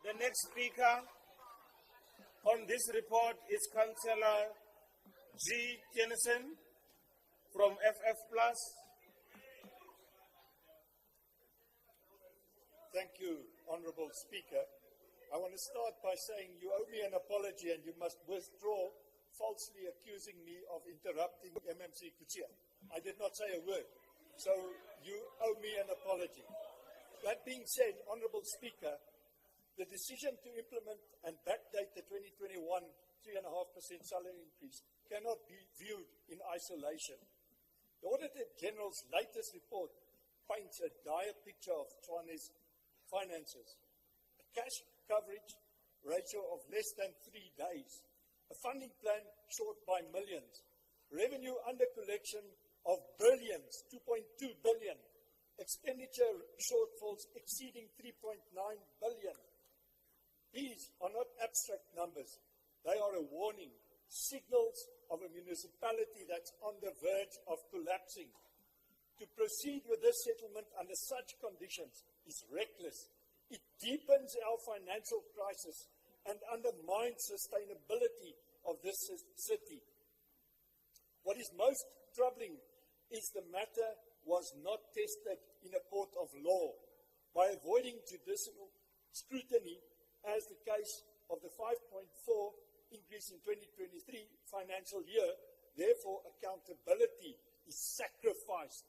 The next speaker on this report is Councillor G. Tennyson from FF Plus. Thank you, Honourable Speaker. I want to start by saying you owe me an apology and you must withdraw falsely accusing me of interrupting MMC Kuchia. I did not say a word, so you owe me an apology. That being said, Honourable Speaker, the decision to implement and backdate the 2021 3.5% salary increase cannot be viewed in isolation. The Auditor General's latest report paints a dire picture of Tshwane's finances. A cash coverage ratio of less than 3 days, a funding plan short by millions, revenue under collection of billions, 2.2 billion, expenditure shortfalls exceeding 3.9 billion. These are not abstract numbers. They are a warning, signals of a municipality that's on the verge of collapsing. To proceed with this settlement under such conditions is reckless. It deepens our financial crisis and undermines sustainability of this city. What is most troubling is the matter was not tested in a court of law. By avoiding judicial scrutiny, as the case of the 5.4 increase in 2023 financial year, therefore accountability is sacrificed.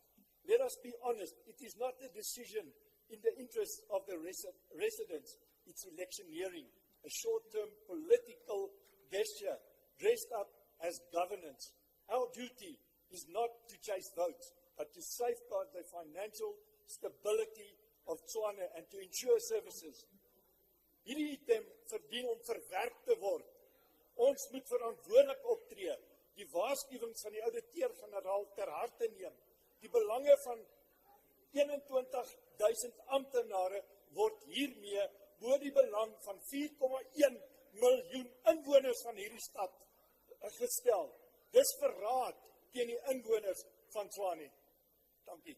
Let us be honest, it is not a decision in the interest of the residents. It's electioneering, a short-term political gesture dressed up as governance. Our duty is not to chase votes, but to safeguard the financial stability of Tshwane and to ensure services. Hierdie item verdien om verwerp te word. Ons moet verantwoordelik optree, die waarskuwings van die ouditeur-generaal ter harte neem. Die belange van 21.000 amptenare word hiermee bo die belang van 4,1 miljoen inwoners van hierdie stad gestel. Dis verraad teen die inwoners van Tshwane. Dankie.